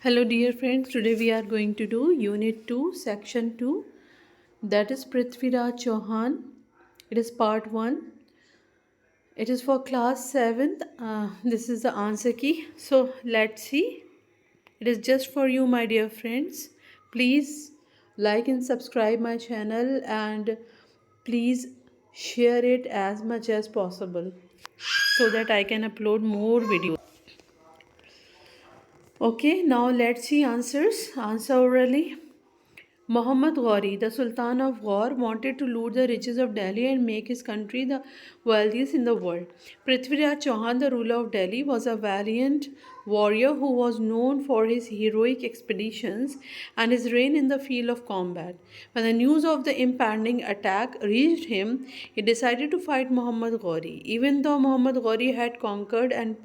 Hello, dear friends. Today we are going to do Unit 2, Section 2, that is Prithviraj Chauhan. It is Part 1. It is for class 7th. This is the answer key. So, let's see. It is just for you, my dear friends. Please like and subscribe my channel and please share it as much as possible so that I can upload more videos. Okay, now let's see answers. Answer orally. Muhammad Ghori, the Sultan of Ghor, wanted to loot the riches of Delhi and make his country the wealthiest in the world. Prithviraj Chauhan, the ruler of Delhi, was a valiant warrior who was known for his heroic expeditions and his reign in the field of combat. When the news of the impending attack reached him, he decided to fight Muhammad Ghori. Even though Muhammad Ghori had conquered and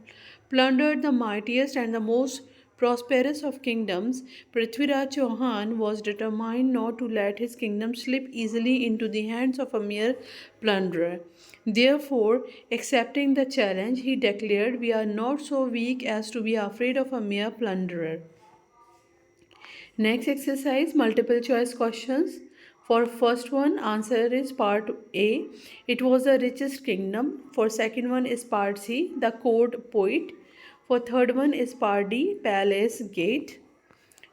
plundered the mightiest and the most prosperous of kingdoms, Prithviraj Chauhan was determined not to let his kingdom slip easily into the hands of a mere plunderer. Therefore, accepting the challenge, he declared, "We are not so weak as to be afraid of a mere plunderer." Next exercise, multiple choice questions. For first one, answer is part A. It was the richest kingdom. For second one is part C, the court poet. For third one is part D, palace gate.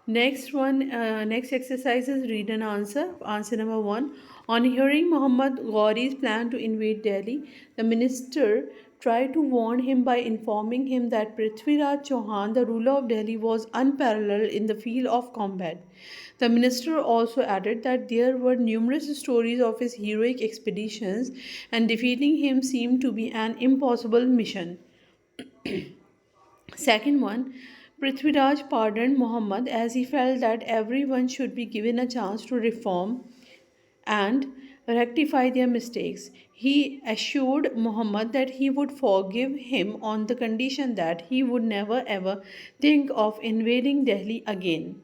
Next exercise is read and answer. Answer number one. On hearing Muhammad Ghori's plan to invade Delhi, the minister tried to warn him by informing him that Prithviraj Chauhan, the ruler of Delhi, was unparalleled in the field of combat. The minister also added that there were numerous stories of his heroic expeditions, and defeating him seemed to be an impossible mission. Second one, Prithviraj pardoned Muhammad as he felt that everyone should be given a chance to reform and rectify their mistakes. He assured Muhammad that he would forgive him on the condition that he would never ever think of invading Delhi again.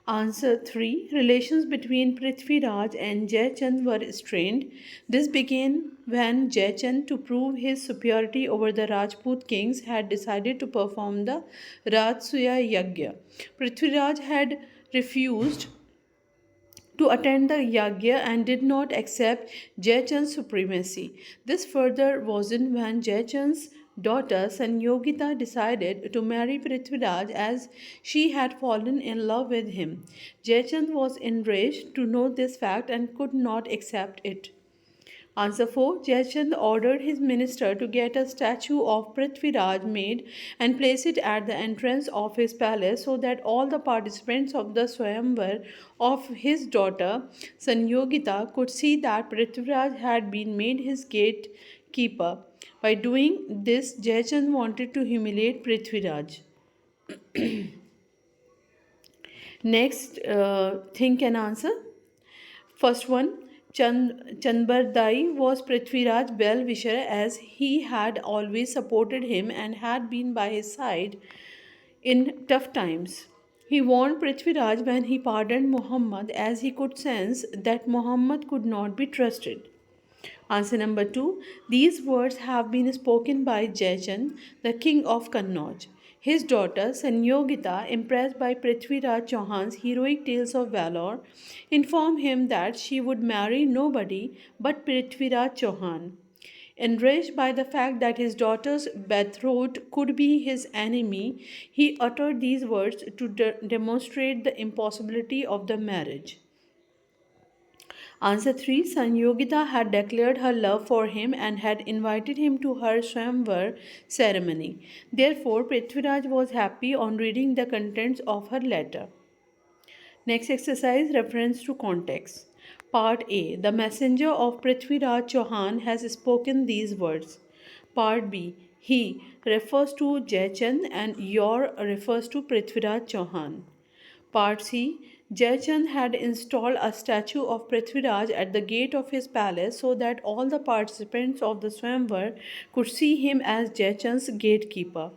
Answer 3. Relations between Prithviraj and Jaichand were strained. This began when Jaichand, to prove his superiority over the Rajput kings, had decided to perform the Rajsuya Yagya. Prithviraj had refused to attend the yagya and did not accept Jayachand's supremacy. This further worsened when Jayachand's daughter Sanyogita decided to marry Prithviraj as she had fallen in love with him. Jayachand was enraged to know this fact and could not accept it. Answer 4. Jayachand ordered his minister to get a statue of Prithviraj made and place it at the entrance of his palace so that all the participants of the Swayamvar of his daughter Sanyogita could see that Prithviraj had been made his gatekeeper. By doing this, Jayachand wanted to humiliate Prithviraj. Next, think and answer. First one, Chanbardai was Prithviraj well-wisher as he had always supported him and had been by his side in tough times. He warned Prithviraj when he pardoned Muhammad as he could sense that Muhammad could not be trusted. Answer number 2. These words have been spoken by Jayachand, the king of Kannauj. His daughter Sanyogita, impressed by Prithviraj Chauhan's heroic tales of valor, informed him that she would marry nobody but Prithviraj Chauhan. Enraged by the fact that his daughter's betrothed could be his enemy, he uttered these words to demonstrate the impossibility of the marriage. Answer 3. Sanyogita had declared her love for him and had invited him to her Swayamvar ceremony. Therefore, Prithviraj was happy on reading the contents of her letter. Next exercise, reference to context. Part A. The messenger of Prithviraj Chauhan has spoken these words. Part B. He refers to Jayachand and your refers to Prithviraj Chauhan. Part C. Jayachand had installed a statue of Prithviraj at the gate of his palace so that all the participants of the Swayamvar could see him as Jayachand's gatekeeper.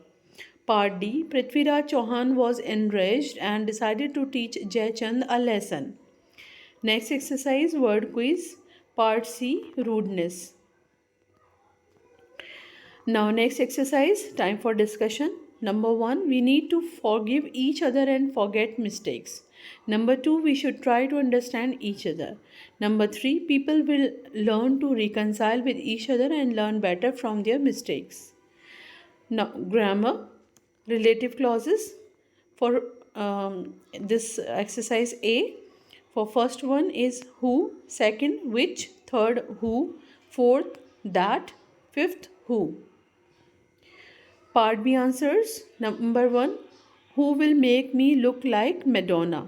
Part D. Prithviraj Chauhan was enraged and decided to teach Jayachand a lesson. Next exercise, word quiz. Part C. Rudeness. Now, next exercise, time for discussion. Number one, we need to forgive each other and forget mistakes. Number two, we should try to understand each other. Number three, people will learn to reconcile with each other and learn better from their mistakes. Now, grammar, relative clauses for this exercise A. For first one is who, second which, third who, fourth that, fifth who. Part B answers. Number one, who will make me look like Madonna?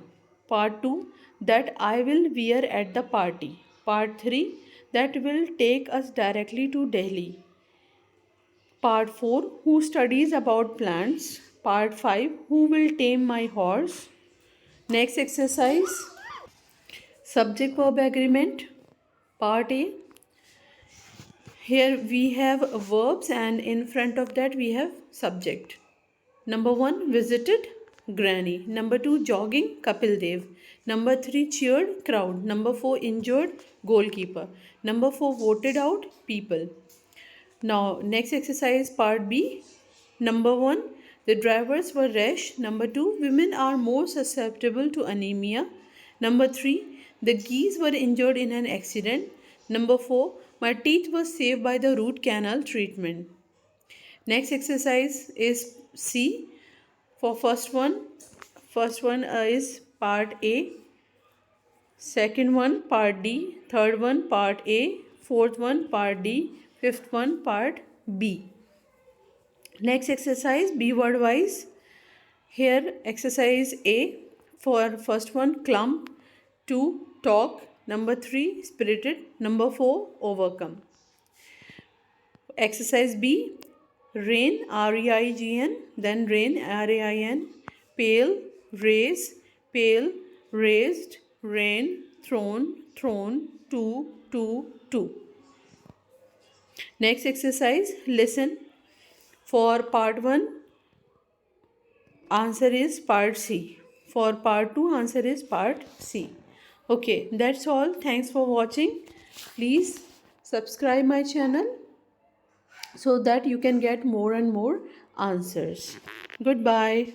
Part 2, that I will wear at the party. Part 3, that will take us directly to Delhi. Part 4, who studies about plants. Part 5, who will tame my horse. Next exercise, subject verb agreement. Part A, here we have verbs and in front of that we have subject. Number 1, visited, Granny. Number 2, jogging, Kapil Dev. Number 3, cheered, crowd. Number 4, injured, goalkeeper. Number 4, voted out, people. Now, next exercise, part B. Number 1, the drivers were rash. Number 2, women are more susceptible to anemia. Number 3, the geese were injured in an accident. Number 4, my teeth were saved by the root canal treatment. Next exercise is C. For first one is part A, second one part D, third one part A, fourth one part D, fifth one part B. Next exercise, B word wise. Here exercise A, for first one clump, 2 talk, number 3 spirited, number 4 overcome. Exercise B, rain, REIGN, then rain, RAIN, pale, raise, pale, raised, rain, thrown, thrown, two. Next exercise, listen. For part 1, answer is part C. For part 2, answer is part C. Okay, that's all. Thanks for watching. Please subscribe my channel so that you can get more and more answers. Goodbye.